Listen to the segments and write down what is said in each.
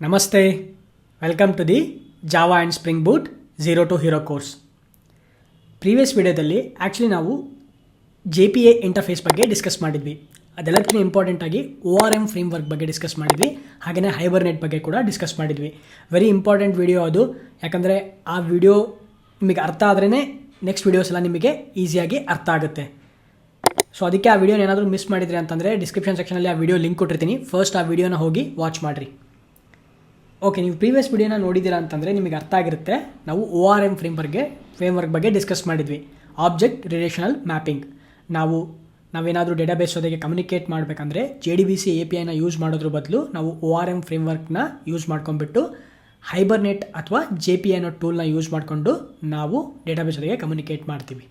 ನಮಸ್ತೆ, welcome to the Java and Spring Boot zero to hero course. Previous ವಿಡಿಯೋದಲ್ಲಿ actually ನಾವು JPA interface ಬಗ್ಗೆ discuss ಮಾಡಿದ್ವಿ. ಅದೆಲ್ಲದಕ್ಕಿಂತ ಇಂಪಾರ್ಟೆಂಟಾಗಿ ORM ಫ್ರೇಮ್ವರ್ಕ್ ಬಗ್ಗೆ ಡಿಸ್ಕಸ್ ಮಾಡಿದ್ವಿ. ಹಾಗೆಯೇ ಹೈಬರ್ನೆಟ್ ಬಗ್ಗೆ ಕೂಡ ಡಿಸ್ಕಸ್ ಮಾಡಿದ್ವಿ. ವೆರಿ ಇಂಪಾರ್ಟೆಂಟ್ ವಿಡಿಯೋ ಅದು, ಯಾಕಂದರೆ ಆ ವಿಡಿಯೋ ನಿಮಗೆ ಅರ್ಥ ಆದ್ರೇ ನೆಕ್ಸ್ಟ್ ವೀಡಿಯೋಸ್ ಎಲ್ಲ ನಿಮಗೆ ಈಸಿಯಾಗಿ ಅರ್ಥ ಆಗುತ್ತೆ. ಸೊ ಅದಕ್ಕೆ ಆ ವಿಡಿಯೋನ ಏನಾದರೂ ಮಿಸ್ ಮಾಡಿದ್ರಿ ಅಂತಂದರೆ ಡಿಸ್ಕ್ರಿಪ್ಷನ್ ಸೆಕ್ಷನಲ್ಲಿ ಆ ವಿಡಿಯೋ ಲಿಂಕ್ ಕೊಟ್ಟಿರ್ತೀನಿ. ಫಸ್ಟ್ ಆ ವಿಡಿಯೋನ ಹೋಗಿ ವಾಚ್ ಮಾಡಿರಿ. ಓಕೆ, ನೀವು ಪ್ರೀವಿಯಸ್ ವಿಡಿಯೋನ ನೋಡಿದ್ದೀರಾ ಅಂತಂದರೆ ನಿಮಗೆ ಅರ್ಥ ಆಗಿರುತ್ತೆ. ನಾವು ORM ಫ್ರೇಮ್ವರ್ಕ್ ಬಗ್ಗೆ ಡಿಸ್ಕಸ್ ಮಾಡಿದ್ವಿ. Object relational mapping. ನಾವೇನಾದರೂ ಡೇಟಾಬೇಸ್ ಜೊತೆಗೆ ಕಮ್ಯುನಿಕೇಟ್ ಮಾಡಬೇಕಂದ್ರೆ JDBC APIನ ಯೂಸ್ ಮಾಡೋದ್ರ ಬದಲು ನಾವು ORM ಫ್ರೇಮ್ವರ್ಕ್ನ ಯೂಸ್ ಮಾಡ್ಕೊಂಡ್ಬಿಟ್ಟು ಹೈಬರ್ನೆಟ್ ಅಥವಾ JPA ಅನ್ನೋ ಟೂಲ್ನ ಯೂಸ್ ಮಾಡಿಕೊಂಡು ನಾವು ಡೇಟಾಬೇಸ್ ಜೊತೆಗೆ ಕಮ್ಯುನಿಕೇಟ್ ಮಾಡ್ತೀವಿ.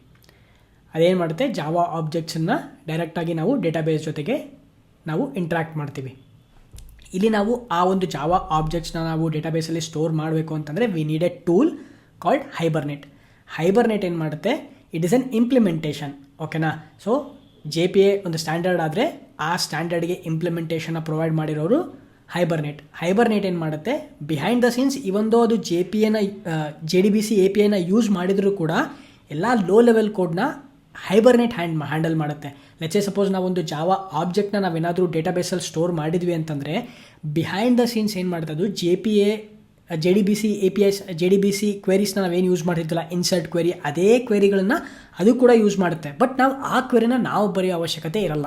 ಅದೇನು ಮಾಡುತ್ತೆ, ಜಾವಾ ಆಬ್ಜೆಕ್ಟ್ಸನ್ನು ಡೈರೆಕ್ಟಾಗಿ ನಾವು ಡೇಟಾಬೇಸ್ ಜೊತೆಗೆ ನಾವು ಇಂಟ್ರ್ಯಾಕ್ಟ್ ಮಾಡ್ತೀವಿ. ಇಲ್ಲಿ ನಾವು ಆ ಒಂದು ಜಾವಾ ಆಬ್ಜೆಕ್ಟ್ಸ್ನ ನಾವು ಡೇಟಾಬೇಸಲ್ಲಿ ಸ್ಟೋರ್ ಮಾಡಬೇಕು ಅಂತಂದರೆ we need a tool called Hibernate. Hibernate ಏನು ಮಾಡುತ್ತೆ, ಇಟ್ ಈಸ್ ಎನ್ ಇಂಪ್ಲಿಮೆಂಟೇಷನ್. ಓಕೆನಾ? ಸೊ JPA ಒಂದು ಸ್ಟ್ಯಾಂಡರ್ಡ್ ಆದರೆ ಆ ಸ್ಟ್ಯಾಂಡರ್ಡ್ಗೆ ಇಂಪ್ಲಿಮೆಂಟೇಷನ್ನ ಪ್ರೊವೈಡ್ ಮಾಡಿರೋರು ಹೈಬರ್ನೆಟ್ ಏನು ಮಾಡುತ್ತೆ, ಬಿಹೈಂಡ್ ದ ಸೀನ್ಸ್ ಇವೊಂದು ಅದು JDBC APIನ ಯೂಸ್ ಮಾಡಿದರೂ ಕೂಡ ಎಲ್ಲ ಲೋ ಲೆವೆಲ್ ಕೋಡ್ನ ಹೈಬರ್ನೆಟ್ ಹ್ಯಾಂಡಲ್ ಮಾಡುತ್ತೆ. ಲೆಟ್ಸ್ ಸಪೋಸ್ ನಾವೊಂದು ಜಾವಾ ಆಬ್ಜೆಕ್ಟ್ನ ನಾವೇನಾದರೂ ಡೇಟಾಬೇಸಲ್ಲಿ ಸ್ಟೋರ್ ಮಾಡಿದ್ವಿ ಅಂತಂದರೆ ಬಿಹೈಂಡ್ ದ ಸೀನ್ಸ್ ಏನು ಮಾಡ್ತದ್ದು, JDBC ಕ್ವೆರೀಸ್ನ ನಾವೇನು ಯೂಸ್ ಮಾಡಿರ್ತಿಲ್ಲ, ಇನ್ಸರ್ಟ್ ಕ್ವೆರಿ, ಅದೇ ಕ್ವೆರಿಗಳನ್ನ ಅದು ಕೂಡ ಯೂಸ್ ಮಾಡುತ್ತೆ. ಬಟ್ ನಾವು ಆ ಕ್ವೆರಿನ ನಾವು ಬರೆಯೋ ಅವಶ್ಯಕತೆ ಇರಲ್ಲ.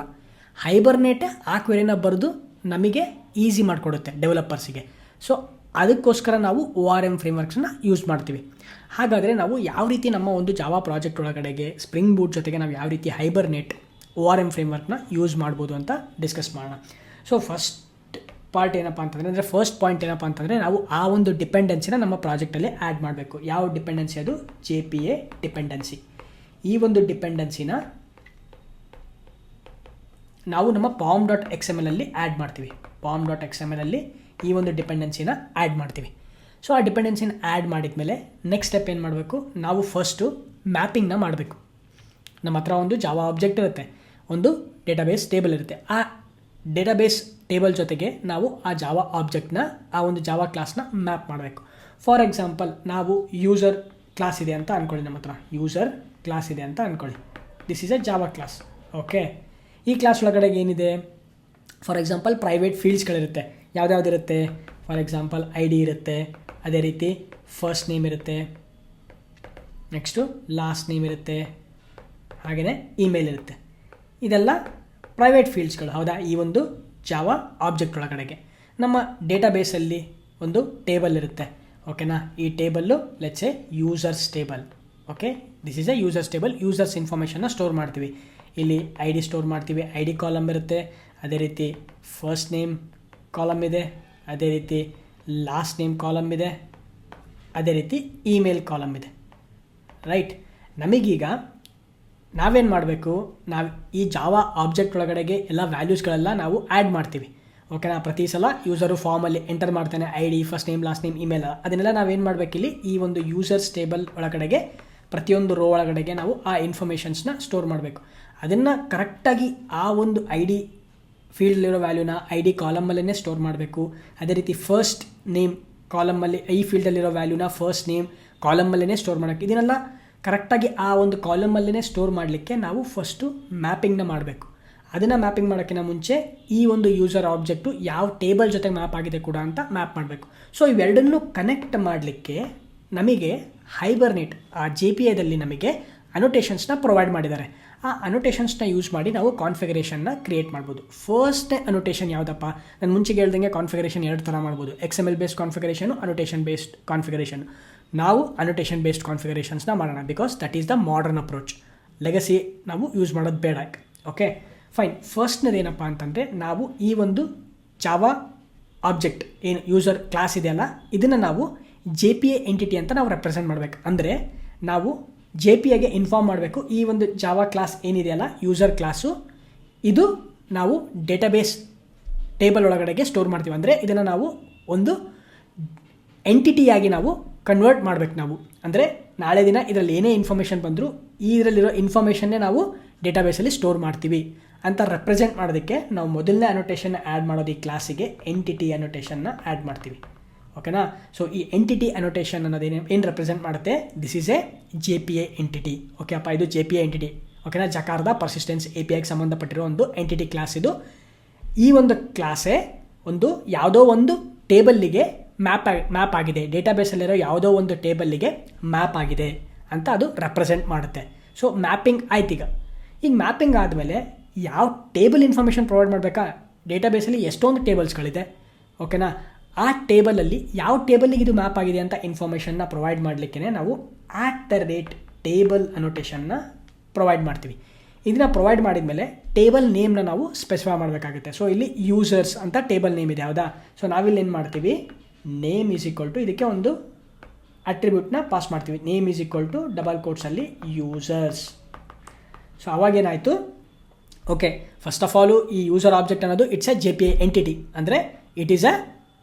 ಹೈಬರ್ನೆಟ್ ಆ ಕ್ವೆರಿನ ಬರೆದು ನಮಗೆ ಈಸಿ ಮಾಡಿಕೊಡುತ್ತೆ ಡೆವಲಪರ್ಸಿಗೆ. ಸೊ ಅದಕ್ಕೋಸ್ಕರ ನಾವು ORM ಫ್ರೇಮ್ವರ್ಕ್ಸನ್ನ ಯೂಸ್ ಮಾಡ್ತೀವಿ. ಹಾಗಾದರೆ ನಾವು ಯಾವ ರೀತಿ ನಮ್ಮ ಒಂದು ಜಾವಾ ಪ್ರಾಜೆಕ್ಟ್ ಒಳಗಡೆಗೆ ಸ್ಪ್ರಿಂಗ್ ಬೂಟ್ ಜೊತೆಗೆ ನಾವು ಯಾವ ರೀತಿ ಹೈಬರ್ನೆಟ್ ORM ಫ್ರೇಮ್ವರ್ಕ್ನ ಯೂಸ್ ಮಾಡ್ಬೋದು ಅಂತ ಡಿಸ್ಕಸ್ ಮಾಡೋಣ. ಸೊ ಫಸ್ಟ್ ಪಾಯಿಂಟ್ ಏನಪ್ಪ ಅಂತಂದರೆ ನಾವು ಆ ಒಂದು ಡಿಪೆಂಡೆನ್ಸಿನ ನಮ್ಮ ಪ್ರಾಜೆಕ್ಟಲ್ಲಿ ಆ್ಯಡ್ ಮಾಡಬೇಕು. ಯಾವ ಡಿಪೆಂಡೆನ್ಸಿ ಅದು? JPA dependency. ಈ ಒಂದು ಡಿಪೆಂಡೆನ್ಸಿನ ನಾವು ನಮ್ಮ pom.xml ಅಲ್ಲಿ ಆ್ಯಡ್ ಮಾಡ್ತೀವಿ. pom.xml ಅಲ್ಲಿ ಈ ಒಂದು ಡಿಪೆಂಡೆನ್ಸಿನ ಆ್ಯಡ್ ಮಾಡ್ತೀವಿ. ಸೊ ಆ ಡಿಪೆಂಡೆನ್ಸಿನ ಆ್ಯಡ್ ಮಾಡಿದ ಮೇಲೆ ನೆಕ್ಸ್ಟ್ ಸ್ಟೆಪ್ ಏನು ಮಾಡಬೇಕು, ನಾವು ಫಸ್ಟು ಮ್ಯಾಪಿಂಗ್ನ ಮಾಡಬೇಕು. ನಮ್ಮ ಹತ್ರ ಒಂದು ಜಾವಾ ಆಬ್ಜೆಕ್ಟ್ ಇರುತ್ತೆ, ಒಂದು ಡೇಟಾಬೇಸ್ ಟೇಬಲ್ ಇರುತ್ತೆ. ಆ ಡೇಟಾಬೇಸ್ ಟೇಬಲ್ ಜೊತೆಗೆ ನಾವು ಆ ಜಾವಾ ಆಬ್ಜೆಕ್ಟ್ನ, ಆ ಒಂದು ಜಾವಾ ಕ್ಲಾಸ್ನ ಮ್ಯಾಪ್ ಮಾಡಬೇಕು. ಫಾರ್ ಎಕ್ಸಾಂಪಲ್, ನಾವು ಯೂಸರ್ ಕ್ಲಾಸ್ ಇದೆ ಅಂತ ಅಂದ್ಕೊಳ್ಳಿ. ನಮ್ಮ ಹತ್ರ ಯೂಸರ್ ಕ್ಲಾಸ್ ಇದೆ ಅಂತ ಅಂದ್ಕೊಳ್ಳಿ. This is a Java class. Okay, ಈ ಕ್ಲಾಸ್ ಒಳಗಡೆ ಏನಿದೆ, ಫಾರ್ ಎಕ್ಸಾಂಪಲ್ ಪ್ರೈವೇಟ್ ಫೀಲ್ಡ್ಸ್ಗಳಿರುತ್ತೆ. ಯಾವುದ್ಯಾವುದಿರುತ್ತೆ? ಫಾರ್ ಎಕ್ಸಾಂಪಲ್ ID ಇರುತ್ತೆ, ಅದೇ ರೀತಿ ಫಸ್ಟ್ ನೇಮ್ ಇರುತ್ತೆ, ನೆಕ್ಸ್ಟು ಲಾಸ್ಟ್ ನೇಮ್ ಇರುತ್ತೆ, ಹಾಗೆಯೇ ಇಮೇಲ್ ಇರುತ್ತೆ. ಇದೆಲ್ಲ ಪ್ರೈವೇಟ್ ಫೀಲ್ಡ್ಸ್ಗಳು, ಹೌದಾ? ಈ ಒಂದು ಜಾವಾ ಆಬ್ಜೆಕ್ಟ್ ಒಳಗಡೆಗೆ ನಮ್ಮ ಡೇಟಾಬೇಸಲ್ಲಿ ಒಂದು ಟೇಬಲ್ ಇರುತ್ತೆ. ಓಕೆನಾ? ಈ table let's a users table. Okay, this is a users table. Users ಇನ್ಫಾರ್ಮೇಷನ್ನ ಸ್ಟೋರ್ ಮಾಡ್ತೀವಿ. ಇಲ್ಲಿ ID ಸ್ಟೋರ್ ಮಾಡ್ತೀವಿ, ID ಕಾಲಮ್ ಇರುತ್ತೆ, ಅದೇ ರೀತಿ ಫಸ್ಟ್ ನೇಮ್ ಕಾಲಮ್ ಇದೆ, ಅದೇ ರೀತಿ ಲಾಸ್ಟ್ ನೇಮ್ ಕಾಲಮ್ ಇದೆ, ಅದೇ ರೀತಿ ಇಮೇಲ್ ಕಾಲಮ್ ಇದೆ. ರೈಟ್? ನಮಗೀಗ ನಾವೇನು ಮಾಡಬೇಕು, ನಾವು ಈ ಜಾವಾ ಆಬ್ಜೆಕ್ಟ್ ಒಳಗಡೆಗೆ ಎಲ್ಲ ವ್ಯಾಲ್ಯೂಸ್ಗಳೆಲ್ಲ ನಾವು ಆ್ಯಡ್ ಮಾಡ್ತೀವಿ. ಓಕೆನಾ? ಪ್ರತಿ ಸಲ ಯೂಸರು ಫಾರ್ಮಲ್ಲಿ ಎಂಟರ್ ಮಾಡ್ತಾನೆ ID, first name, last name, email, ಅದನ್ನೆಲ್ಲ ನಾವೇನು ಮಾಡಬೇಕಿಲ್ಲಿ ಈ ಒಂದು ಯೂಸರ್ಸ್ ಟೇಬಲ್ ಒಳಗಡೆಗೆ ಪ್ರತಿಯೊಂದು ರೋ ಒಳಗಡೆಗೆ ನಾವು ಆ ಇನ್ಫಾರ್ಮೇಷನ್ಸ್ನ ಸ್ಟೋರ್ ಮಾಡಬೇಕು. ಅದನ್ನು ಕರೆಕ್ಟಾಗಿ ಆ ಒಂದು ID ಫೀಲ್ಡಲ್ಲಿರೋ ವ್ಯಾಲ್ಯೂನ ID ಕಾಲಮಲ್ಲೇ ಸ್ಟೋರ್ ಮಾಡಬೇಕು. ಅದೇ ರೀತಿ ಫಸ್ಟ್ ನೇಮ್ ಕಾಲಮಲ್ಲಿ ಈ ಫೀಲ್ಡಲ್ಲಿರೋ ವ್ಯಾಲ್ಯೂನ ಫಸ್ಟ್ ನೇಮ್ ಕಾಲಮಲ್ಲೇ ಸ್ಟೋರ್ ಮಾಡೋಕ್ಕೆ, ಇದನ್ನೆಲ್ಲ ಕರೆಕ್ಟಾಗಿ ಆ ಒಂದು ಕಾಲಮಲ್ಲೇ ಸ್ಟೋರ್ ಮಾಡಲಿಕ್ಕೆ ನಾವು ಫಸ್ಟು ಮ್ಯಾಪಿಂಗ್ನ ಮಾಡಬೇಕು. ಅದನ್ನು ಮ್ಯಾಪಿಂಗ್ ಮಾಡೋಕ್ಕಿಂತ ಮುಂಚೆ ಈ ಒಂದು ಯೂಸರ್ ಆಬ್ಜೆಕ್ಟು ಯಾವ ಟೇಬಲ್ ಜೊತೆಗೆ ಮ್ಯಾಪ್ ಆಗಿದೆ ಕೂಡ ಅಂತ ಮ್ಯಾಪ್ ಮಾಡಬೇಕು. ಸೊ ಇವೆರಡನ್ನೂ ಕನೆಕ್ಟ್ ಮಾಡಲಿಕ್ಕೆ ನಮಗೆ ಹೈಬರ್ನೆಟ್ ಆ JPAದಲ್ಲಿ ನಮಗೆ ಅನೋಟೇಷನ್ಸ್ನ ಪ್ರೊವೈಡ್ ಮಾಡಿದ್ದಾರೆ. ಆ ಅನೋಟೇಷನ್ಸ್ನ ಯೂಸ್ ಮಾಡಿ ನಾವು ಕಾನ್ಫಿಗರೇಷನ್ನ ಕ್ರಿಯೇಟ್ ಮಾಡ್ಬೋದು. ಫಸ್ಟ್ ಅನೋಟೇಷನ್ ಯಾವುದಪ್ಪ? ನಾನು ಮುಂಚೆಗೆ ಹೇಳ್ದಂಗೆ ಕಾನ್ಫಿಗರೇಷನ್ ಎರಡು ಥರ ಮಾಡ್ಬೋದು. XML based configuration, annotation based configuration. ನಾವು ಅನೋಟೇಷನ್ ಬೇಸ್ಡ್ ಕಾನ್ಫಿಗರೇಷನ್ಸ್ನ ಮಾಡೋಣ, because that is the modern approach. Legacy ನಾವು ಯೂಸ್ ಮಾಡೋದು ಬೇಡ. Okay, fine. ಫಸ್ಟ್ನದು ಏನಪ್ಪ ಅಂತಂದರೆ, ನಾವು ಈ ಒಂದು ಜಾವಾ ಆಬ್ಜೆಕ್ಟ್ ಏನು ಯೂಸರ್ ಕ್ಲಾಸ್ ಇದೆಯಲ್ಲ, ಇದನ್ನು ನಾವು JPA ಎಂಟಿಟಿ ಅಂತ ನಾವು ರೆಪ್ರೆಸೆಂಟ್ ಮಾಡಬೇಕು. ಅಂದರೆ ನಾವು JPAಗೆ ಇನ್ಫಾರ್ಮ್ ಮಾಡಬೇಕು, ಈ ಒಂದು ಜಾವಾ ಕ್ಲಾಸ್ ಏನಿದೆಯಲ್ಲ ಯೂಸರ್ ಕ್ಲಾಸು, ಇದು ನಾವು ಡೇಟಾಬೇಸ್ ಟೇಬಲ್ ಒಳಗಡೆಗೆ ಸ್ಟೋರ್ ಮಾಡ್ತೀವಿ. ಅಂದರೆ ಇದನ್ನು ನಾವು ಒಂದು ಎಂಟಿಟಿಯಾಗಿ ನಾವು ಕನ್ವರ್ಟ್ ಮಾಡಬೇಕು. ನಾವು ಅಂದರೆ ನಾಳೆ ದಿನ ಇದರಲ್ಲಿ ಏನೇ ಇನ್ಫಾರ್ಮೇಷನ್ ಬಂದರೂ ಇದರಲ್ಲಿರೋ ಇನ್ಫಾರ್ಮೇಷನ್ನೇ ನಾವು ಡೇಟಾಬೇಸಲ್ಲಿ ಸ್ಟೋರ್ ಮಾಡ್ತೀವಿ ಅಂತ ರೆಪ್ರೆಸೆಂಟ್ ಮಾಡೋದಕ್ಕೆ ನಾವು ಮೊದಲನೇ ಅನೋಟೇಷನ್ನ ಆ್ಯಡ್ ಮಾಡೋದು ಈ ಕ್ಲಾಸಿಗೆ ಎಂಟಿಟಿ ಅನೋಟೇಷನ್ನ ಆ್ಯಡ್ ಮಾಡ್ತೀವಿ. ಓಕೆನಾ. ಸೊ ಈ ಎಂಟಿಟಿ ಅನೋಟೇಷನ್ ಅನ್ನೋದು ಏನು ರೆಪ್ರೆಸೆಂಟ್ ಮಾಡುತ್ತೆ, this is A JPA entity. Okay ಅಪ್ಪ, ಇದು JPA ಎಂಟಿಟಿ. ಓಕೆನಾ, ಜಕಾರ್ದ ಪರ್ಸಿಸ್ಟೆನ್ಸ್ APIಗೆ ಸಂಬಂಧಪಟ್ಟಿರೋ ಒಂದು ಎಂಟಿಟಿ ಕ್ಲಾಸ್ ಇದು. ಈ ಒಂದು ಕ್ಲಾಸೇ ಒಂದು ಯಾವುದೋ ಒಂದು ಟೇಬಲ್ಲಿಗೆ ಮ್ಯಾಪ್ ಆಗಿದೆ, ಡೇಟಾಬೇಸಲ್ಲಿರೋ ಯಾವುದೋ ಒಂದು ಟೇಬಲ್ಲಿಗೆ ಮ್ಯಾಪ್ ಆಗಿದೆ ಅಂತ ಅದು ರೆಪ್ರೆಸೆಂಟ್ ಮಾಡುತ್ತೆ. ಸೊ ಮ್ಯಾಪಿಂಗ್ ಆಯ್ತು. ಈಗ ಮ್ಯಾಪಿಂಗ್ ಆದಮೇಲೆ ಯಾವ ಟೇಬಲ್ ಇನ್ಫಾರ್ಮೇಷನ್ ಪ್ರೊವೈಡ್ ಮಾಡಬೇಕಾ, ಡೇಟಾಬೇಸಲ್ಲಿ ಎಷ್ಟೊಂದು ಟೇಬಲ್ಸ್ಗಳಿದೆ. ಓಕೆನಾ, ಆ ಟೇಬಲಲ್ಲಿ ಯಾವ ಟೇಬಲ್ಲಿಗೆ ಇದು ಮ್ಯಾಪ್ ಆಗಿದೆ ಅಂತ ಇನ್ಫಾರ್ಮೇಷನ್ನ ಪ್ರೊವೈಡ್ ಮಾಡಲಿಕ್ಕೆ ನಾವು @ಟೇಬಲ್ ಅನೋಟೇಷನ್ನ ಪ್ರೊವೈಡ್ ಮಾಡ್ತೀವಿ. ಇದನ್ನ ಪ್ರೊವೈಡ್ ಮಾಡಿದ ಮೇಲೆ ಟೇಬಲ್ ನೇಮ್ನ ನಾವು ಸ್ಪೆಸಿಫೈ ಮಾಡಬೇಕಾಗುತ್ತೆ. ಸೊ ಇಲ್ಲಿ ಯೂಸರ್ಸ್ ಅಂತ ಟೇಬಲ್ ನೇಮ್ ಇದೆ, ಹೌದಾ. ಸೊ ನಾವಿಲ್ಲಿ ಏನು ಮಾಡ್ತೀವಿ, ನೇಮ್ ಈಸ್ ಈಕ್ವಲ್ ಟು ಇದಕ್ಕೆ ಒಂದು ಅಟ್ರಿಬ್ಯೂಟ್ನ ಪಾಸ್ ಮಾಡ್ತೀವಿ. Name is equal to double ಕೋಟ್ಸಲ್ಲಿ ಯೂಸರ್ಸ್. ಸೊ ಅವಾಗೇನಾಯಿತು, ಓಕೆ, ಫಸ್ಟ್ ಆಫ್ ಆಲು ಈ ಯೂಸರ್ ಆಬ್ಜೆಕ್ಟ್ ಅನ್ನೋದು ಇಟ್ಸ್ ಅ JPA ಎಂಟಿಟಿ. ಅಂದರೆ it is a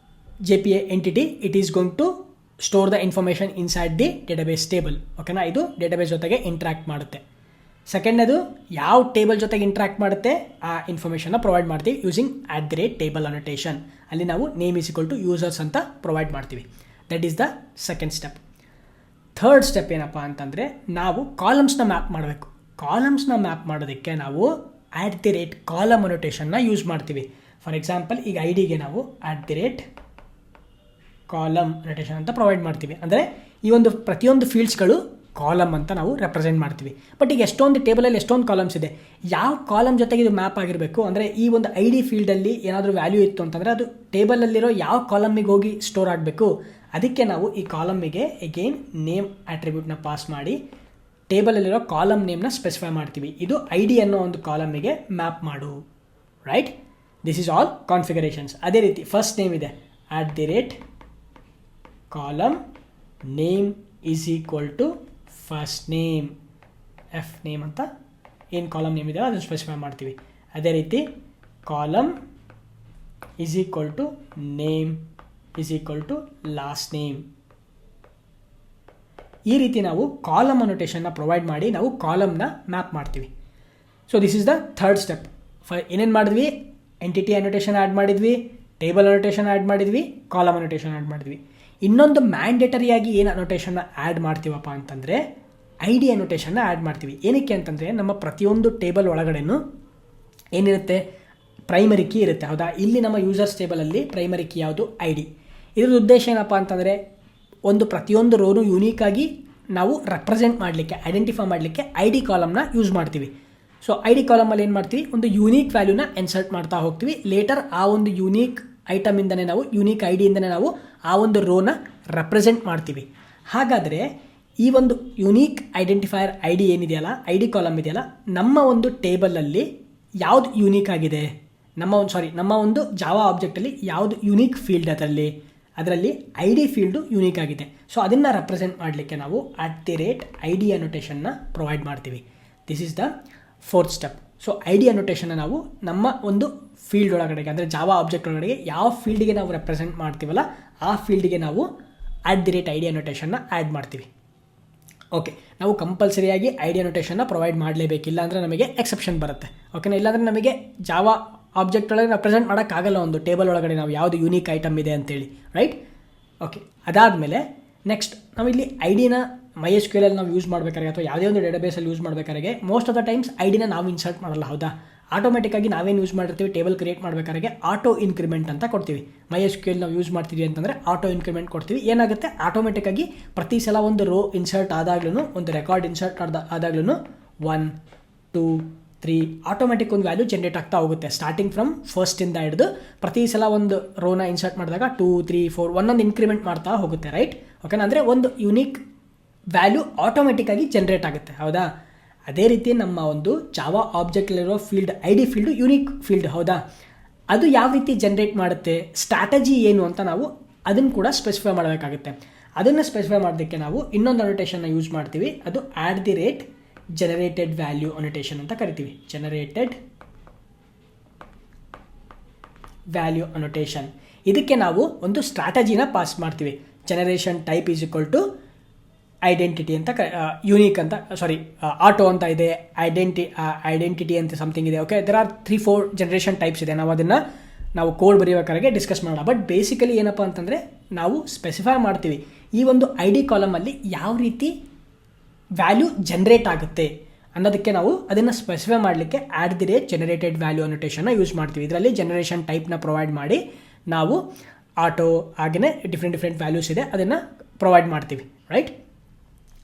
JPA entity. It is going to store the information inside the database table. ಓಕೆನಾ, ಇದು database ಜೊತೆಗೆ interact ಮಾಡುತ್ತೆ. ಸೆಕೆಂಡದು ಯಾವ ಟೇಬಲ್ ಜೊತೆಗೆ ಇಂಟ್ರ್ಯಾಕ್ಟ್ ಮಾಡುತ್ತೆ ಆ ಇನ್ಫಾರ್ಮೇಷನ್ನ ಪ್ರೊವೈಡ್ ಮಾಡ್ತೀವಿ ಯೂಸಿಂಗ್ @ಟೇಬಲ್ ಅನೋಟೇಷನ್. ಅಲ್ಲಿ ನಾವು name is equal to users ಅಂತ ಪ್ರೊವೈಡ್ ಮಾಡ್ತೀವಿ. That is the second step. Third step ಏನಪ್ಪ ಅಂತಂದರೆ, ನಾವು ಕಾಲಮ್ಸ್ನ ಮ್ಯಾಪ್ ಮಾಡಬೇಕು. ಕಾಲಮ್ಸ್ನ ಮ್ಯಾಪ್ ಮಾಡೋದಕ್ಕೆ ನಾವು @ಕಾಲಮ್ ಅನೋಟೇಷನ್ನ ಯೂಸ್ ಮಾಡ್ತೀವಿ. ಫಾರ್ ಎಕ್ಸಾಂಪಲ್, ಈಗ ಐಡಿಗೆ ನಾವು @ಕಾಲಮ್ ಅನೋಟೇಷನ್ ಅಂತ ಪ್ರೊವೈಡ್ ಮಾಡ್ತೀವಿ. ಅಂದರೆ ಈ ಒಂದು ಪ್ರತಿಯೊಂದು ಫೀಲ್ಡ್ಸ್ಗಳು ಕಾಲಮ್ ಅಂತ ನಾವು ರೆಪ್ರೆಸೆಂಟ್ ಮಾಡ್ತೀವಿ. ಬಟ್ ಈಗ ಎಷ್ಟೊಂದು ಟೇಬಲಲ್ಲಿ ಎಷ್ಟೊಂದು ಕಾಲಮ್ಸ್ ಇದೆ, ಯಾವ ಕಾಲಮ್ ಜೊತೆಗೆ ಇದು ಮ್ಯಾಪ್ ಆಗಿರಬೇಕು ಅಂದರೆ, ಈ ಒಂದು ID ಫೀಲ್ಡಲ್ಲಿ ಏನಾದರೂ ವ್ಯಾಲ್ಯೂ ಇತ್ತು ಅಂತಂದರೆ ಅದು ಟೇಬಲಲ್ಲಿರೋ ಯಾವ ಕಾಲಮ್ಮಿಗೆ ಹೋಗಿ ಸ್ಟೋರ್ ಆಗಬೇಕು. ಅದಕ್ಕೆ ನಾವು ಈ ಕಾಲಮ್ಮಿಗೆ ಎಗೇನ್ ನೇಮ್ ಅಟ್ರಿಬ್ಯೂಟ್ನ ಪಾಸ್ ಮಾಡಿ ಟೇಬಲಲ್ಲಿರೋ ಕಾಲಮ್ ನೇಮ್ನ ಸ್ಪೆಸಿಫೈ ಮಾಡ್ತೀವಿ. ಇದು ID ಅನ್ನೋ ಒಂದು ಕಾಲಮ್ಮಿಗೆ ಮ್ಯಾಪ್ ಮಾಡು. Right, this is all configurations. ಅದೇ ರೀತಿ ಫಸ್ಟ್ ನೇಮ್ ಇದೆ @column name is equal to first name, F name ಅಂತ ಏನು ಕಾಲಮ್ ನೇಮ್ ಇದೆಯೋ ಅದನ್ನು ಸ್ಪೆಸಿಫೈ ಮಾಡ್ತೀವಿ. ಅದೇ ರೀತಿ column is equal to name is equal to last name. ಈ ರೀತಿ ನಾವು ಕಾಲಮ್ ಅನೋಟೇಷನ್ನ ಪ್ರೊವೈಡ್ ಮಾಡಿ ನಾವು ಕಾಲಮ್ನ ಮ್ಯಾಪ್ ಮಾಡ್ತೀವಿ. So this is the third step. ಏನೇನು ಮಾಡಿದ್ವಿ, ಎಂಟಿಟಿ ಅನೋಟೇಷನ್ ಆ್ಯಡ್ ಮಾಡಿದ್ವಿ, ಟೇಬಲ್ ಅನೋಟೇಷನ್ ಆ್ಯಡ್ ಮಾಡಿದ್ವಿ, ಕಾಲಮ್ ಅನೋಟೇಷನ್ ಆ್ಯಡ್ ಮಾಡಿದ್ವಿ. ಇನ್ನೊಂದು ಮ್ಯಾಂಡೇಟರಿಯಾಗಿ ಏನು ಅನೋಟೇಷನ್ನ ಆ್ಯಡ್ ಮಾಡ್ತೀವಪ್ಪ ಅಂತಂದರೆ ID ಅನೋಟೇಷನ್ನ ಆ್ಯಡ್ ಮಾಡ್ತೀವಿ. ಏನಕ್ಕೆ ಅಂತಂದರೆ ನಮ್ಮ ಪ್ರತಿಯೊಂದು ಟೇಬಲ್ ಒಳಗಡೆನೂ ಏನಿರುತ್ತೆ, ಪ್ರೈಮರಿ ಕೀ ಇರುತ್ತೆ, ಹೌದಾ. ಇಲ್ಲಿ ನಮ್ಮ ಯೂಸರ್ಸ್ ಟೇಬಲಲ್ಲಿ ಪ್ರೈಮರಿ ಕೀ ಯಾವುದು, ID. ಇದ್ರ ಉದ್ದೇಶ ಏನಪ್ಪ ಅಂತಂದರೆ ಒಂದು ಪ್ರತಿಯೊಂದು ರೋನು ಯೂನೀಕಾಗಿ ನಾವು ರೆಪ್ರೆಸೆಂಟ್ ಮಾಡಲಿಕ್ಕೆ, ಐಡೆಂಟಿಫೈ ಮಾಡಲಿಕ್ಕೆ ID ಕಾಲಮ್ನ ಯೂಸ್ ಮಾಡ್ತೀವಿ. ಸೊ ID ಕಾಲಮಲ್ಲಿ ಏನು ಮಾಡ್ತೀವಿ, ಒಂದು ಯೂನೀಕ್ ವ್ಯಾಲ್ಯೂನ ಇನ್ಸರ್ಟ್ ಮಾಡ್ತಾ ಹೋಗ್ತೀವಿ. ಲೇಟರ್ ಆ ಒಂದು ಯೂನೀಕ್ ಐಟಮಿಂದನೇ ನಾವು, ಯೂನೀಕ್ IDಯಿಂದನೇ ನಾವು ಆ ಒಂದು ರೋನ ರೆಪ್ರೆಸೆಂಟ್ ಮಾಡ್ತೀವಿ. ಹಾಗಾದರೆ ಈ ಒಂದು ಯುನೀಕ್ ಐಡೆಂಟಿಫೈಯರ್ ID ಏನಿದೆಯಲ್ಲ, ID ಕಾಲಮ್ ಇದೆಯಲ್ಲ, ನಮ್ಮ ಒಂದು ಟೇಬಲಲ್ಲಿ ಯಾವುದು ಯೂನೀಕ್ ಆಗಿದೆ, ನಮ್ಮ ಒಂದು ಜಾವಾ ಆಬ್ಜೆಕ್ಟಲ್ಲಿ ಯಾವುದು ಯೂನೀಕ್ ಫೀಲ್ಡ್ ಅದರಲ್ಲಿ ID ಫೀಲ್ಡು ಯೂನೀಕ್ ಆಗಿದೆ. ಸೊ ಅದನ್ನು ರೆಪ್ರೆಸೆಂಟ್ ಮಾಡಲಿಕ್ಕೆ ನಾವು @ID ಅನೋಟೇಷನ್ನ ಪ್ರೊವೈಡ್ ಮಾಡ್ತೀವಿ. This is the fourth step. So ID ಅನೋಟೇಷನ್ನ ನಾವು ನಮ್ಮ ಒಂದು ಫೀಲ್ಡ್ ಒಳಗಡೆಗೆ, ಅಂದರೆ ಜಾವಾ ಆಬ್ಜೆಕ್ಟ್ ಒಳಗಡೆಗೆ ಯಾವ ಫೀಲ್ಡಿಗೆ ನಾವು ರೆಪ್ರೆಸೆಂಟ್ ಮಾಡ್ತೀವಲ್ಲ ಆ ಫೀಲ್ಡಿಗೆ ನಾವು @ID ಅನೋಟೇಷನ್ನ ಆ್ಯಡ್ ಮಾಡ್ತೀವಿ. ಓಕೆ, ನಾವು ಕಂಪಲ್ಸರಿಯಾಗಿ ID ಅನೋಟೇಷನ್ನ ಪ್ರೊವೈಡ್ ಮಾಡಲೇಬೇಕಿಲ್ಲ ಅಂದರೆ ನಮಗೆ ಎಕ್ಸೆಪ್ಷನ್ ಬರುತ್ತೆ. ಓಕೆನಾ, ಇಲ್ಲಾಂದರೆ ನಮಗೆ ಜಾವಾ ಆಬ್ಜೆಕ್ಟ್ ಒಳಗೆ ರೆಪ್ರೆಸೆಂಟ್ ಮಾಡೋಕ್ಕಾಗಲ್ಲ ಒಂದು ಟೇಬಲ್ ಒಳಗಡೆ ನಾವು ಯಾವುದು ಯೂನೀಕ್ ಐಟಮ್ ಇದೆ ಅಂತೇಳಿ. Right, okay. ಅದಾದಮೇಲೆ ನೆಕ್ಸ್ಟ್ ನಾವಿಲ್ಲಿ IDನ MySQL ನಾವು ಯೂಸ್ ಮಾಡಬೇಕಾದ್ರೆ ಅಥವಾ ಯಾವುದೇ ಒಂದು ಡೇಟಾಬೇಸಲ್ಲಿ ಯೂಸ್ ಮಾಡಬೇಕಾದ್ರೆ ಮೋಸ್ಟ್ ಆಫ್ ದ ಟೈಮ್ಸ್ IDನ ನಾವು ಇನ್ಸರ್ಟ್ ಮಾಡಲ್ಲ, ಹೌದಾ. ಆಟೋಮೆಟಿಕ್ಕಾಗಿ ನಾವೇನು ಯೂಸ್ ಮಾಡಿರ್ತೀವಿ, ಟೇಬಲ್ ಕ್ರಿಯೇಟ್ ಮಾಡಬೇಕಾದ್ರೆ ಆಟೋ ಇನ್ಕ್ರಿಮೆಂಟ್ ಅಂತ ಕೊಡ್ತೀವಿ. MySQL ನಾವು ಯೂಸ್ ಮಾಡ್ತೀವಿ ಅಂತಂದರೆ ಆಟೋ ಇನ್ಕ್ರಿಮೆಂಟ್ ಕೊಡ್ತೀವಿ. ಏನಾಗುತ್ತೆ, ಆಟೋಮೆಟಿಕ್ಕಾಗಿ ಪ್ರತಿ ಸಲ ಒಂದು ರೋ ಇನ್ಸರ್ಟ್ ಆದಾಗ್ಲೂ, ಒಂದು ರೆಕಾರ್ಡ್ ಇನ್ಸರ್ಟ್ ಆದಾಗ್ಲೂ 1 2 3 ಆಟೋಮೆಟಿಕ್ ಒಂದು ವ್ಯಾಲ್ಯೂ ಜನ್ರೇಟ್ ಆಗ್ತಾ ಹೋಗುತ್ತೆ. ಸ್ಟಾರ್ಟಿಂಗ್ ಫ್ರಮ್ ಫಸ್ಟಿಂದ ಹಿಡಿದು ಪ್ರತಿ ಸಲ ಒಂದು ರೋನ ಇನ್ಸರ್ಟ್ ಮಾಡಿದಾಗ 2 3 4 ಒಂದೊಂದು ಇನ್ಕ್ರಿಮೆಂಟ್ ಮಾಡ್ತಾ ಹೋಗುತ್ತೆ. ರೈಟ್, ಓಕೆನಾ. ಅಂದರೆ ಒಂದು ಯುನೀಕ್ ವ್ಯಾಲ್ಯೂ ಆಟೋಮೆಟಿಕ್ಕಾಗಿ ಜನ್ರೇಟ್ ಆಗುತ್ತೆ, ಹೌದಾ. ಅದೇ ರೀತಿ ನಮ್ಮ ಒಂದು ಜಾವಾ ಆಬ್ಜೆಕ್ಟಲ್ಲಿರೋ field ID field unique field, ಹೌದಾ. ಅದು ಯಾವ ರೀತಿ ಜನ್ರೇಟ್ ಮಾಡುತ್ತೆ, ಸ್ಟ್ರಾಟಜಿ ಏನು ಅಂತ ನಾವು ಅದನ್ನು ಕೂಡ ಸ್ಪೆಸಿಫೈ ಮಾಡಬೇಕಾಗುತ್ತೆ. ಅದನ್ನು ಸ್ಪೆಸಿಫೈ ಮಾಡೋದಕ್ಕೆ ನಾವು ಇನ್ನೊಂದು ಅನೋಟೇಷನ್ನ ಯೂಸ್ ಮಾಡ್ತೀವಿ. ಅದು @ಜನರೇಟೆಡ್ ವ್ಯಾಲ್ಯೂ ಅನೋಟೇಷನ್ ಅಂತ ಕರಿತೀವಿ. Generated value annotation. ಇದಕ್ಕೆ ನಾವು ಒಂದು ಸ್ಟ್ರಾಟಜಿನ ಪಾಸ್ ಮಾಡ್ತೀವಿ. Generation type is equal to identity ಅಂತ, ಯೂನಿಕ್ ಅಂತ, ಆಟೋ ಅಂತ ಇದೆ, ಐಡೆಂಟಿಟಿ ಅಂತ ಸಮಥಿಂಗ್ ಇದೆ. Okay, there are 3-4 generation types ಇದೆ. ನಾವು ಅದನ್ನು ಕೋಡ್ ಬರೆಯಬೇಕಾದ್ರೆ ಡಿಸ್ಕಸ್ ಮಾಡೋಣ. ಬಟ್ ಬೇಸಿಕಲಿ ಏನಪ್ಪ ಅಂತಂದರೆ ನಾವು ಸ್ಪೆಸಿಫೈ ಮಾಡ್ತೀವಿ ಈ ಒಂದು ಐ ಡಿ ಕಾಲಮಲ್ಲಿ ಯಾವ ರೀತಿ ವ್ಯಾಲ್ಯೂ ಜನ್ರೇಟ್ ಆಗುತ್ತೆ ಅನ್ನೋದಕ್ಕೆ ನಾವು ಅದನ್ನು ಸ್ಪೆಸಿಫೈ ಮಾಡಲಿಕ್ಕೆ at the rate generated value ಅನ್ನೋಟೇಷನ್ನ ಯೂಸ್ ಮಾಡ್ತೀವಿ. ಇದರಲ್ಲಿ ಜನರೇಷನ್ ಟೈಪ್ನ ಪ್ರೊವೈಡ್ ಮಾಡಿ ನಾವು ಆಟೋ ಹಾಗೆಯೇ ಡಿಫ್ರೆಂಟ್ ವ್ಯಾಲ್ಯೂಸ್ ಇದೆ ಅದನ್ನು ಪ್ರೊವೈಡ್ ಮಾಡ್ತೀವಿ, ರೈಟ್.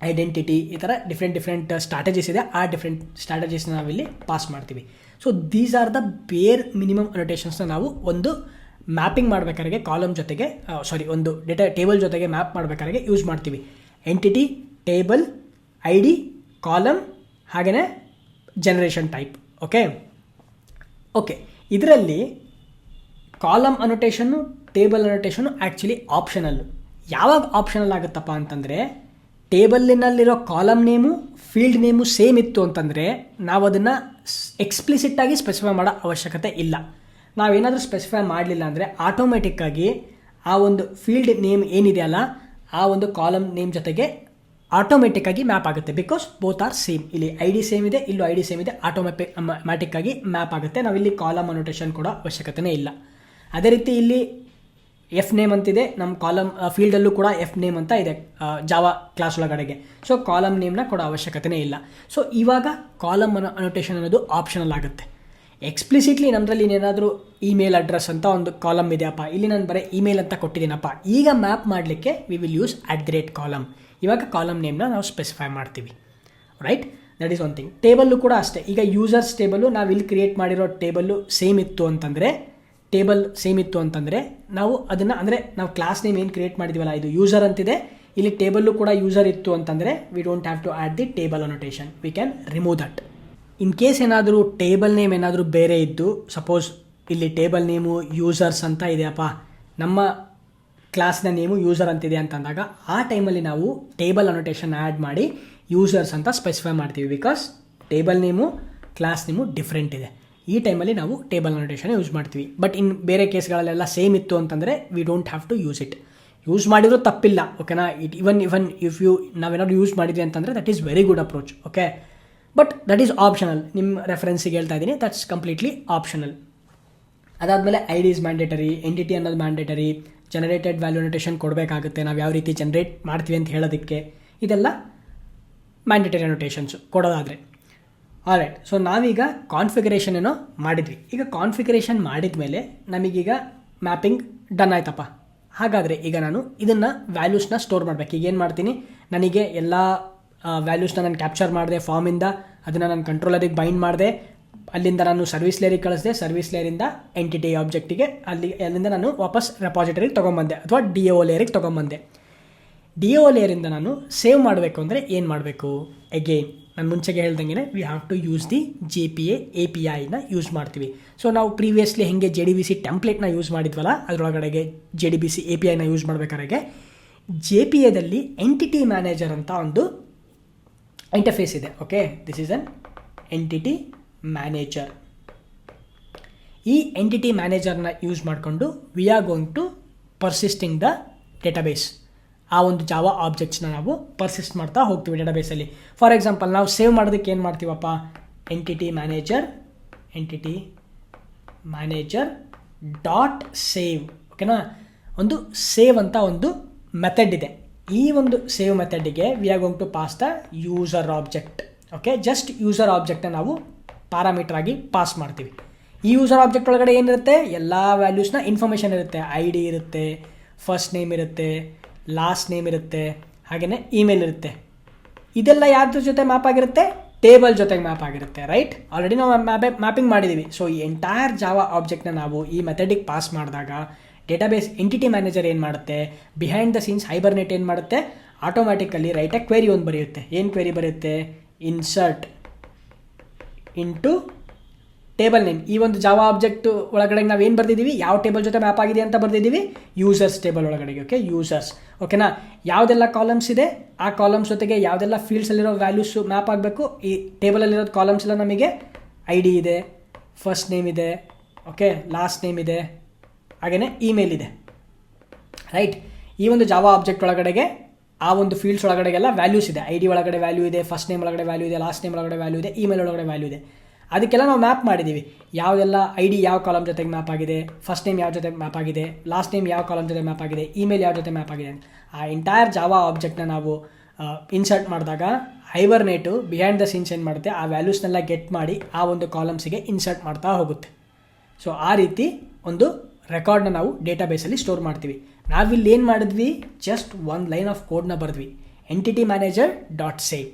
ಐಡೆಂಟಿಟಿ ಈ ಥರ ಡಿಫ್ರೆಂಟ್ ಸ್ಟ್ರಾಟಜೀಸ್ ಇದೆ, ಆ ಡಿಫ್ರೆಂಟ್ ಸ್ಟ್ರಾಟಜೀಸ್ನ ನಾವಿಲ್ಲಿ ಪಾಸ್ ಮಾಡ್ತೀವಿ. ಸೊ ದೀಸ್ ಆರ್ ದ ಬೇರ್ ಮಿನಿಮಮ್ ಅನ್ನೋಟೇಷನ್ಸ್ನ ನಾವು ಒಂದು ಮ್ಯಾಪಿಂಗ್ ಮಾಡಬೇಕಾದ್ರೆ ಕಾಲಮ್ ಜೊತೆಗೆ ಒಂದು ಟೇಬಲ್ ಜೊತೆಗೆ ಮ್ಯಾಪ್ ಮಾಡಬೇಕಾದ್ರೆ ಯೂಸ್ ಮಾಡ್ತೀವಿ. Entity, table, I D, column ಹಾಗೆಯೇ ಜನರೇಷನ್ ಟೈಪ್. ಓಕೆ ಇದರಲ್ಲಿ ಕಾಲಮ್ ಅನ್ನೋಟೇಷನ್ನು ಟೇಬಲ್ ಅನ್ನೋಟೇಷನ್ನು ಆ್ಯಕ್ಚುಲಿ ಆಪ್ಷನಲ್ಲು. ಯಾವಾಗ ಆಪ್ಷನಲ್ ಆಗುತ್ತಪ್ಪ ಅಂತಂದರೆ ಟೇಬಲ್ಲಿನಲ್ಲಿರೋ column name field name same ಇತ್ತು ಅಂತಂದರೆ ನಾವು ಅದನ್ನು ಎಕ್ಸ್ಪ್ಲಿಸಿಟ್ಟಾಗಿ ಸ್ಪೆಸಿಫೈ ಮಾಡೋ ಅವಶ್ಯಕತೆ ಇಲ್ಲ. ನಾವೇನಾದರೂ ಸ್ಪೆಸಿಫೈ ಮಾಡಲಿಲ್ಲ ಅಂದರೆ ಆಟೋಮೆಟಿಕ್ಕಾಗಿ ಆ ಒಂದು ಫೀಲ್ಡ್ ನೇಮ್ ಏನಿದೆಯಲ್ಲ ಆ ಒಂದು ಕಾಲಮ್ ನೇಮ್ ಜೊತೆಗೆ ಆಟೋಮೆಟಿಕ್ಕಾಗಿ ಮ್ಯಾಪ್ ಆಗುತ್ತೆ. Because both are same. ಇಲ್ಲಿ ಐ ಡಿ ಸೇಮ್ ಇದೆ, ಇಲ್ಲೂ ಐ ಡಿ ಸೇಮ್ ಇದೆ, ಆಟೋಮ್ಯಾಟಿಕ್ಕಾಗಿ ಮ್ಯಾಪ್ ಆಗುತ್ತೆ. ನಾವಿಲ್ಲಿ ಕಾಲಮ್ ಅನ್ನೋಟೇಷನ್ ಕೊಡೋ ಅವಶ್ಯಕತೆನೇ ಇಲ್ಲ. ಅದೇ ರೀತಿ ಇಲ್ಲಿ ಎಫ್ ನೇಮ್ ಅಂತಿದೆ, ನಮ್ಮ ಕಾಲಮ್ ಫೀಲ್ಡಲ್ಲೂ ಕೂಡ ಎಫ್ ನೇಮ್ ಅಂತ ಇದೆ ಜಾವಾ ಕ್ಲಾಸ್ ಒಳಗಡೆಗೆ. ಸೊ ಕಾಲಮ್ ನೇಮ್ನ ಕೊಡೋ ಅವಶ್ಯಕತೆನೇ ಇಲ್ಲ. ಸೊ ಇವಾಗ ಕಾಲಮ್ ಅನ್ನೋಟೇಷನ್ ಅನ್ನೋದು ಆಪ್ಷನಲ್ ಆಗುತ್ತೆ. ಎಕ್ಸ್ಪ್ಲಿಸಿಟ್ಲಿ ನಮ್ಮದ್ರಲ್ಲಿ ಏನಾದರೂ ಇಮೇಲ್ ಅಡ್ರೆಸ್ ಅಂತ ಒಂದು ಕಾಲಮ್ ಇದೆಯಪ್ಪ, ಇಲ್ಲಿ ನಾನು ಬರೀ ಇಮೇಲ್ ಅಂತ ಕೊಟ್ಟಿದ್ದೀನಪ್ಪ, ಈಗ ಮ್ಯಾಪ್ ಮಾಡಲಿಕ್ಕೆ we will use at the rate column. ಇವಾಗ ಕಾಲಮ್ ನೇಮ್ನ ನಾವು ಸ್ಪೆಸಿಫೈ ಮಾಡ್ತೀವಿ, right. That is one thing. Table ಕೂಡ ಅಷ್ಟೇ. ಈಗ ಯೂಸರ್ಸ್ ಟೇಬಲ್ಲು ನಾವು ಇಲ್ಲಿ ಕ್ರಿಯೇಟ್ ಮಾಡಿರೋ ಟೇಬಲ್ಲು ಸೇಮ್ ಇತ್ತು ಅಂತಂದರೆ ನಾವು ಅದನ್ನು ಅಂದರೆ ನಾವು ಕ್ಲಾಸ್ ನೇಮ್ ಏನು ಕ್ರಿಯೇಟ್ ಮಾಡಿದ್ದೀವಲ್ಲ ಇದು ಯೂಸರ್ ಅಂತಿದೆ, ಇಲ್ಲಿ ಟೇಬಲ್ಲು ಕೂಡ ಯೂಸರ್ ಇತ್ತು ಅಂತಂದರೆ we don't have to add the table annotation, we can remove that. In case ಏನಾದರೂ ಟೇಬಲ್ ನೇಮ್ ಏನಾದರೂ ಬೇರೆ ಇದ್ದು, ಸಪೋಸ್ ಇಲ್ಲಿ ಟೇಬಲ್ ನೇಮು ಯೂಸರ್ಸ್ ಅಂತ ಇದೆಯಪ್ಪ, ನಮ್ಮ ಕ್ಲಾಸ್ನ ನೇಮು ಯೂಸರ್ ಅಂತಿದೆ ಅಂತಂದಾಗ ಆ ಟೈಮಲ್ಲಿ ನಾವು ಟೇಬಲ್ ಅನ್ನೋಟೇಷನ್ ಆ್ಯಡ್ ಮಾಡಿ ಯೂಸರ್ಸ್ ಅಂತ ಸ್ಪೆಸಿಫೈ ಮಾಡ್ತೀವಿ. Because table name class name different ಇದೆ. ಈ ಟೈಮಲ್ಲಿ ನಾವು ಟೇಬಲ್ ಅನ್ನೋಟೇಷನ್ ಯೂಸ್ ಮಾಡ್ತೀವಿ. ಬಟ್ ಇನ್ ಬೇರೆ ಕೇಸ್ಗಳಲ್ಲೆಲ್ಲ ಸೇಮ್ ಇತ್ತು ಅಂತಂದರೆ we don't have to use it. Use ಮಾಡಿದರೂ ತಪ್ಪಿಲ್ಲ, ಓಕೆನಾ. ಇವನ್ ಇಫ್ ನಾವೇನಾದ್ರು ಯೂಸ್ ಮಾಡಿದ್ವಿ ಅಂತಂದರೆ that is very good approach, okay. But that is optional. ನಿಮ್ಮ ರೆಫರೆನ್ಸಿಗೆ ಹೇಳ್ತಾ ಇದ್ದೀನಿ, ದಟ್ಸ್ ಕಂಪ್ಲೀಟ್ಲಿ ಆಪ್ಷನಲ್. ಅದಾದಮೇಲೆ I D is mandatory, entity ಅನ್ನೋದು ಮ್ಯಾಂಡೇಟರಿ, ಜನರೇಟೆಡ್ ವ್ಯಾಲ್ಯೂ ಅನ್ನೋಟೇಷನ್ ಕೊಡಬೇಕಾಗುತ್ತೆ, ನಾವು ಯಾವ ರೀತಿ ಜನರೇಟ್ ಮಾಡ್ತೀವಿ ಅಂತ ಹೇಳೋದಕ್ಕೆ. ಇದೆಲ್ಲ ಮ್ಯಾಂಡೇಟರಿ ಅನ್ನೋಟೇಷನ್ಸು ಕೊಡೋದಾದರೆ. ಆಲ್ರೈಟ್. ಸೊ ನಾವೀಗ ಕಾನ್ಫಿಗರೇಷನ್ ಏನೋ ಮಾಡಿದ್ವಿ. ಈಗ ಕಾನ್ಫಿಗರೇಷನ್ ಮಾಡಿದ ಮೇಲೆ ನಮಗೀಗ ಮ್ಯಾಪಿಂಗ್ ಡನ್ ಆಯ್ತಪ್ಪ. ಹಾಗಾದರೆ ಈಗ ನಾನು ಇದನ್ನು ವ್ಯಾಲ್ಯೂಸ್ನ ಸ್ಟೋರ್ ಮಾಡಬೇಕು. ಈಗ ಏನು ಮಾಡ್ತೀನಿ, ನನಗೆ ಎಲ್ಲ ವ್ಯಾಲ್ಯೂಸ್ನ ನಾನು ಕ್ಯಾಪ್ಚರ್ ಮಾಡಿದೆ ಫಾರ್ಮಿಂದ, ಅದನ್ನು ನಾನು ಕಂಟ್ರೋಲರಿಗೆ ಬೈಂಡ್ ಮಾಡಿದೆ, ಅಲ್ಲಿಂದ ನಾನು ಸರ್ವಿಸ್ ಲೇಯರಿಗೆ ಕಳಿಸಿದೆ, ಸರ್ವಿಸ್ ಲೇಯರಿಂದ ಎಂಟಿಟಿ ಆಬ್ಜೆಕ್ಟಿಗೆ, ಅಲ್ಲಿಂದ ನಾನು ವಾಪಸ್ ರೆಪಾಸಿಟರಿಗೆ ತೊಗೊಂಬಂದೆ ಅಥವಾ ಡಿ ಒ ಲೇಯರಿಗೆ ತೊಗೊಂಬಂದೆ. ಡಿ ಒ ಲೇಯರಿಂದ ನಾನು ಸೇವ್ ಮಾಡಬೇಕು ಅಂದರೆ ಏನು ಮಾಡಬೇಕು? ಅಗೇನ್ ನಾನು ಮುಂಚೆಗೆ ಹೇಳ್ದಂಗೆ we have to use the JPA APIನ ಯೂಸ್ ಮಾಡ್ತೀವಿ. ಸೊ ನಾವು ಪ್ರೀವಿಯಸ್ಲಿ ಹೆಂಗೆ JDBC ಟೆಂಪ್ಲೇಟ್ನ ಯೂಸ್ ಮಾಡಿದ್ವಲ್ಲ, ಅದರೊಳಗಡೆಗೆ JDBC APIನ ಯೂಸ್ ಮಾಡಬೇಕಾದ್ರೆ JPAದಲ್ಲಿ ಎಂಟಿಟಿ ಮ್ಯಾನೇಜರ್ ಅಂತ ಒಂದು ಇಂಟರ್ಫೇಸ್ ಇದೆ, okay. This is an entity manager. ಈ ಎಂಟಿಟಿ ಮ್ಯಾನೇಜರ್ನ ಯೂಸ್ ಮಾಡಿಕೊಂಡು we are going to persisting the database. ಆ ಒಂದು ಜಾವಾ ಆಬ್ಜೆಕ್ಟ್ಸ್ನ ನಾವು ಪರ್ಸಿಸ್ಟ್ ಮಾಡ್ತಾ ಹೋಗ್ತೀವಿ ಡೇಟಾಬೇಸಲ್ಲಿ. ಫಾರ್ ಎಕ್ಸಾಂಪಲ್ ನಾವು ಸೇವ್ ಮಾಡೋದಕ್ಕೆ ಏನು ಮಾಡ್ತೀವಪ್ಪ, ಎಂಟಿಟಿ ಮ್ಯಾನೇಜರ್ ಡಾಟ್ ಸೇವ್, ಓಕೆನಾ. ಒಂದು ಸೇವ್ ಅಂತ ಒಂದು ಮೆಥಡ್ ಇದೆ. ಈ ಒಂದು ಸೇವ್ ಮೆಥಡಿಗೆ we are going to pass the user object, okay. Just user ಆಬ್ಜೆಕ್ಟ್ನ ನಾವು ಪ್ಯಾರಾಮೀಟರ್ ಆಗಿ ಪಾಸ್ ಮಾಡ್ತೀವಿ. ಈ ಯೂಸರ್ ಆಬ್ಜೆಕ್ಟ್ ಒಳಗಡೆ ಏನಿರುತ್ತೆ, ಎಲ್ಲ ವ್ಯಾಲ್ಯೂಸ್ನ ಇನ್ಫಾರ್ಮೇಷನ್ ಇರುತ್ತೆ. ಐ ಡಿ ಇರುತ್ತೆ, ಫಸ್ಟ್ ನೇಮ್ ಇರುತ್ತೆ, ಲಾಸ್ಟ್ ನೇಮ್ ಇರುತ್ತೆ, ಹಾಗೆಯೇ ಇಮೇಲ್ ಇರುತ್ತೆ. ಇದೆಲ್ಲ ಯಾವ್ದ್ರ ಜೊತೆ ಮ್ಯಾಪ್ ಆಗಿರುತ್ತೆ? ಟೇಬಲ್ ಜೊತೆಗೆ ಮ್ಯಾಪ್ ಆಗಿರುತ್ತೆ, ರೈಟ್. ಆಲ್ರೆಡಿ ನಾವು ಮ್ಯಾಪಿಂಗ್ ಮಾಡಿದ್ದೀವಿ. ಸೊ ಈ ಎಂಟೈರ್ ಜಾವಾ ಆಬ್ಜೆಕ್ಟ್ನ ನಾವು ಈ ಮೆಥಡಿಗೆ ಪಾಸ್ ಮಾಡಿದಾಗ ಡೇಟಾಬೇಸ್ ಎಂಟಿಟಿ ಮ್ಯಾನೇಜರ್ ಏನು ಮಾಡುತ್ತೆ, ಬಿಹೈಂಡ್ ದ ಸೀನ್ಸ್ ಹೈಬರ್ನೆಟ್ ಏನು ಮಾಡುತ್ತೆ, ಆಟೋಮ್ಯಾಟಿಕಲಿ ರೈಟ್ ಕ್ವೆರಿ ಒಂದು ಬರೆಯುತ್ತೆ. ಏನು ಕ್ವೆರಿ ಬರೆಯುತ್ತೆ? Insert into table name. ಈ ಒಂದು ಜಾವಾ ಆಬ್ಜೆಕ್ಟ್ ಒಳಗಡೆ ನಾವು ಏನು ಬರ್ದಿದ್ದೀವಿ, ಯಾವ ಟೇಬಲ್ ಜೊತೆ ಮ್ಯಾಪ್ ಆಗಿದೆ ಅಂತ ಬರ್ದಿದ್ದೀವಿ, ಯೂಸರ್ಸ್ ಟೇಬಲ್ ಒಳಗಡೆಗೆ, ಓಕೆ. ಯೂಸರ್ಸ್, ಓಕೆನಾ. ಯಾವುದೆಲ್ಲ ಕಾಲಮ್ಸ್ ಇದೆ ಆ ಕಾಲಮ್ಸ್ ಜೊತೆಗೆ ಯಾವುದೆಲ್ಲ ಫೀಲ್ಡ್ಸಲ್ಲಿರೋ ವ್ಯಾಲ್ಯೂಸು ಮ್ಯಾಪ್ ಆಗಬೇಕು. ಈ ಟೇಬಲಲ್ಲಿರೋದು ಕಾಲಮ್ಸ್ ಎಲ್ಲ ನಮಗೆ ಐ ಡಿ ಇದೆ, ಫಸ್ಟ್ ನೇಮ್ ಇದೆ, ಓಕೆ, ಲಾಸ್ಟ್ ನೇಮ್ ಇದೆ, ಹಾಗೆಯೇ ಇಮೇಲ್ ಇದೆ, ರೈಟ್. ಈ ಒಂದು ಜಾವಾ ಆಬ್ಜೆಕ್ಟ್ ಒಳಗಡೆಗೆ ಆ ಒಂದು ಫೀಲ್ಡ್ಸ್ ಒಳಗಡೆಗೆಲ್ಲ ವ್ಯಾಲ್ಯೂಸ್ ಇದೆ. ಐ ಡಿ ಒಳಗಡೆ ವ್ಯಾಲ್ಯೂ ಇದೆ, ಫಸ್ಟ್ ನೇಮ್ ಒಳಗಡೆ ವ್ಯಾಲ್ಯೂ ಇದೆ, ಲಾಸ್ಟ್ ನೇಮ್ ಒಳಗಡೆ ವ್ಯಾಲ್ಯೂ ಇದೆ, ಇಮೇಲ್ ಒಳಗಡೆ ವ್ಯಾಲ್ಯೂ ಇದೆ. ಅದಕ್ಕೆಲ್ಲ ನಾವು ಮ್ಯಾಪ್ ಮಾಡಿದ್ದೀವಿ. ಯಾವುದೆಲ್ಲ ID ಯಾವ ಕಾಲಮ್ ಜೊತೆಗೆ ಮ್ಯಾಪ್ ಆಗಿದೆ, ಫಸ್ಟ್ ನೇಮ್ ಯಾವ ಜೊತೆ ಮ್ಯಾಪ್ ಆಗಿದೆ, ಲಾಸ್ಟ್ ನೇಮ್ ಯಾವ ಕಾಲಮ್ ಜೊತೆ ಮ್ಯಾಪ್ ಆಗಿದೆ, ಇಮೇಲ್ ಯಾವ ಜೊತೆ ಮ್ಯಾಪ್ ಆಗಿದೆ. ಆ ಎಂಟೈರ್ ಜಾವಾ ಆಬ್ಜೆಕ್ಟ್ನ ನಾವು ಇನ್ಸರ್ಟ್ ಮಾಡಿದಾಗ ಹೈಬರ್ನೇಟು ಬಿಹೈಂಡ್ ದ ಸೀನ್ಸ್ ಏನು ಮಾಡುತ್ತೆ, ಆ ವ್ಯಾಲ್ಯೂಸ್ನೆಲ್ಲ ಗೆಟ್ ಮಾಡಿ ಆ ಒಂದು ಕಾಲಮ್ಸಿಗೆ ಇನ್ಸರ್ಟ್ ಮಾಡ್ತಾ ಹೋಗುತ್ತೆ. ಸೊ ಆ ರೀತಿ ಒಂದು ರೆಕಾರ್ಡ್ನ ನಾವು ಡೇಟಾಬೇಸಲ್ಲಿ ಸ್ಟೋರ್ ಮಾಡ್ತೀವಿ. ನಾವಿಲ್ಲಿ ಏನು ಮಾಡಿದ್ವಿ, ಜಸ್ಟ್ ಒಂದು ಲೈನ್ ಆಫ್ ಕೋಡ್ನ ಬರೆದ್ವಿ, entity manager dot save.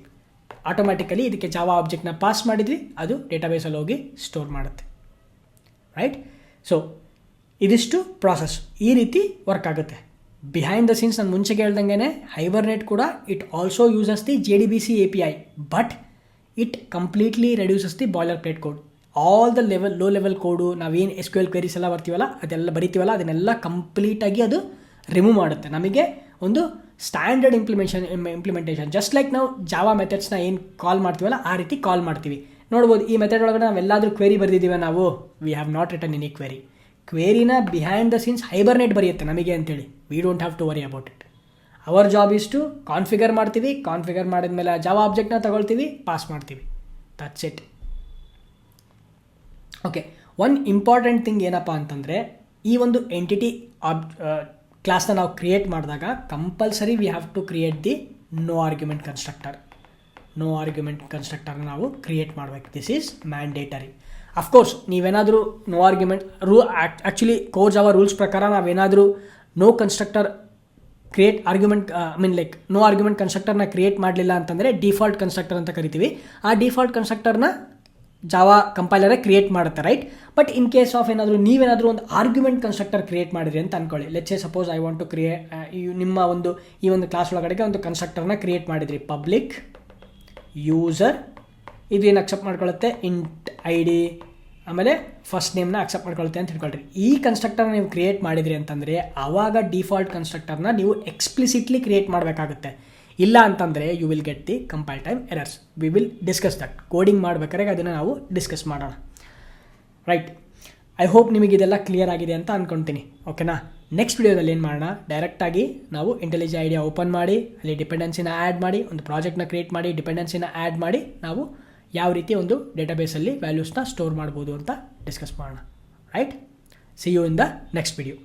Automatically ಇದಕ್ಕೆ ಜಾವಾ ಆಬ್ಜೆಕ್ಟ್ನ ಪಾಸ್ ಮಾಡಿದ್ವಿ, ಅದು ಡೇಟಾಬೇಸಲ್ಲಿ ಹೋಗಿ ಸ್ಟೋರ್ ಮಾಡುತ್ತೆ. ರೈಟ್. ಸೊ ಇದಿಷ್ಟು ಪ್ರಾಸೆಸ್ ಈ ರೀತಿ ವರ್ಕ್ ಆಗುತ್ತೆ. ಬಿಹೈಂಡ್ ದ ಸೀನ್ಸ್ ನಾನು ಮುಂಚೆಗೆ ಹೇಳ್ದಂಗೆ ಹೈಬರ್ನೇಟ್ ಕೂಡ it also uses the JDBC API, but it completely reduces the boilerplate code. All the low level code, ನಾವೇನು SQL ಕ್ವೆರೀಸ್ ಎಲ್ಲ ಬರಿತೀವಲ್ಲ ಅದನ್ನೆಲ್ಲ ಕಂಪ್ಲೀಟಾಗಿ ಅದು ರಿಮೂವ್ ಮಾಡುತ್ತೆ. ನಮಗೆ ಒಂದು ಸ್ಟ್ಯಾಂಡರ್ಡ್ ಇಂಪ್ಲಿಮೆಂಟೇಷನ್ ಜಸ್ಟ್ ಲೈಕ್ ನಾವು ಜಾವಾ ಮೆಥಡ್ಸ್ನ ಏನು ಕಾಲ್ ಮಾಡ್ತೀವಲ್ಲ ಆ ರೀತಿ ಕಾಲ್ ಮಾಡ್ತೀವಿ. ನೋಡ್ಬೋದು ಈ ಮೆಥಡ್ ಒಳಗಡೆ ನಾವೆಲ್ಲಾದರೂ ಕ್ವೆರಿ ಬರೆದಿದ್ದೀವಿ, ನಾವು we have not written any ಕ್ವೆರಿನ ಬಿಹೈಂಡ್ ದ ಸೀನ್ಸ್ ಹೈಬರ್ನೇಟ್ ಬರೆಯುತ್ತೆ ನಮಗೆ ಅಂತೇಳಿ. We don't have to worry about it. Our job is to configure ಮಾಡ್ತೀವಿ, ಕಾನ್ಫಿಗರ್ ಮಾಡಿದ್ಮೇಲೆ ಜಾವಾ ಆಬ್ಜೆಕ್ಟ್ನ ತಗೊಳ್ತೀವಿ, ಪಾಸ್ ಮಾಡ್ತೀವಿ, that's it. Okay, one important thing ಏನಪ್ಪ ಅಂತಂದರೆ, ಈ ಒಂದು ಎಂಟಿಟಿ ಕ್ಲಾಸ್ನ ನಾವು ಕ್ರಿಯೇಟ್ ಮಾಡಿದಾಗ compulsory we have to create the no argument ಕನ್ಸ್ಟ್ರಕ್ಟರ್ನ ನಾವು ಕ್ರಿಯೇಟ್ ಮಾಡಬೇಕು. This is mandatory. ಅಫ್ಕೋರ್ಸ್ ನೀವೇನಾದರೂ no argument actually core Java rules ಪ್ರಕಾರ ನಾವೇನಾದರೂ no constructor create argument no argument ಕನ್ಸ್ಟ್ರಕ್ಟರ್ನ ಕ್ರಿಯೇಟ್ ಮಾಡಲಿಲ್ಲ ಅಂತಂದರೆ ಡಿಫಾಲ್ಟ್ ಕನ್ಸ್ಟ್ರಕ್ಟರ್ ಅಂತ ಕರಿತೀವಿ. ಆ ಡಿಫಾಲ್ಟ್ ಕನ್ಸ್ಟ್ರಕ್ಟರ್ನ ಜಾವಾ ಕಂಪೈಲರೇ ಕ್ರಿಯೇಟ್ ಮಾಡುತ್ತೆ, right. But in case of ನೀವೇನಾದರೂ ಒಂದು ಆರ್ಗ್ಯುಮೆಂಟ್ ಕನ್ಸ್ಟ್ರಕ್ಟರ್ ಕ್ರಿಯೇಟ್ ಮಾಡಿದ್ರಿ ಅಂತ ಅನ್ಕೊಳ್ಳಿ. Let's say suppose I want to ನಿಮ್ಮ ಈ ಒಂದು ಕ್ಲಾಸ್ ಒಳಗಡೆಗೆ ಒಂದು ಕನ್ಸ್ಟ್ರಕ್ಟರ್ನ ಕ್ರಿಯೇಟ್ ಮಾಡಿದ್ರಿ, ಪಬ್ಲಿಕ್ ಯೂಸರ್, ಇದು ಏನು ಅಕ್ಸೆಪ್ಟ್ ಮಾಡ್ಕೊಳ್ಳುತ್ತೆ, ಇಂಟ್ ID, ಆಮೇಲೆ ಫಸ್ಟ್ ನೇಮ್ನ ಅಕ್ಸೆಪ್ಟ್ ಮಾಡ್ಕೊಳುತ್ತೆ ಅಂತ ಹೇಳ್ಕೊಳ್ರಿ. ಈ ಕನ್ಸ್ಟ್ರಕ್ಟರ್ನ ನೀವು ಕ್ರಿಯೇಟ್ ಮಾಡಿದ್ರಿ ಅಂತಂದರೆ ಆವಾಗ ಡಿಫಾಲ್ಟ್ ಕನ್ಸ್ಟ್ರಕ್ಟರ್ನ ನೀವು ಎಕ್ಸ್ಪ್ಲಿಸಿಟ್ಲಿ ಕ್ರಿಯೇಟ್ ಮಾಡಬೇಕಾಗುತ್ತೆ. ಇಲ್ಲ ಅಂತಂದರೆ you will get the compile time errors. We will discuss that. Coding ಮಾಡಬೇಕಾದ್ರೆ ಅದನ್ನು ನಾವು ಡಿಸ್ಕಸ್ ಮಾಡೋಣ, ರೈಟ್. ಐ ಹೋಪ್ ನಿಮಗೆ ಇದೆಲ್ಲ ಕ್ಲಿಯರ್ ಆಗಿದೆ ಅಂತ ಅಂದ್ಕೊಳ್ತೀನಿ. ಓಕೆನಾ. ನೆಕ್ಸ್ಟ್ ವಿಡಿಯೋದಲ್ಲಿ ಏನು ಮಾಡೋಣ, ಡೈರೆಕ್ಟಾಗಿ ನಾವು ಇಂಟೆಲಿಜೆಂಟ್ ಐಡಿಯಾ ಓಪನ್ ಮಾಡಿ ಅಲ್ಲಿ ಡಿಪೆಂಡೆನ್ಸಿನ ಆ್ಯಡ್ ಮಾಡಿ ಒಂದು ಪ್ರಾಜೆಕ್ಟ್ನ ಕ್ರಿಯೇಟ್ ಮಾಡಿ ಡಿಪೆಂಡೆನ್ಸಿನ ಆ್ಯಡ್ ಮಾಡಿ ನಾವು ಯಾವ ರೀತಿ ಒಂದು ಡೇಟಾಬೇಸಲ್ಲಿ ವ್ಯಾಲ್ಯೂಸ್ನ ಸ್ಟೋರ್ ಮಾಡ್ಬೋದು ಅಂತ ಡಿಸ್ಕಸ್ ಮಾಡೋಣ, right. See you in the next video.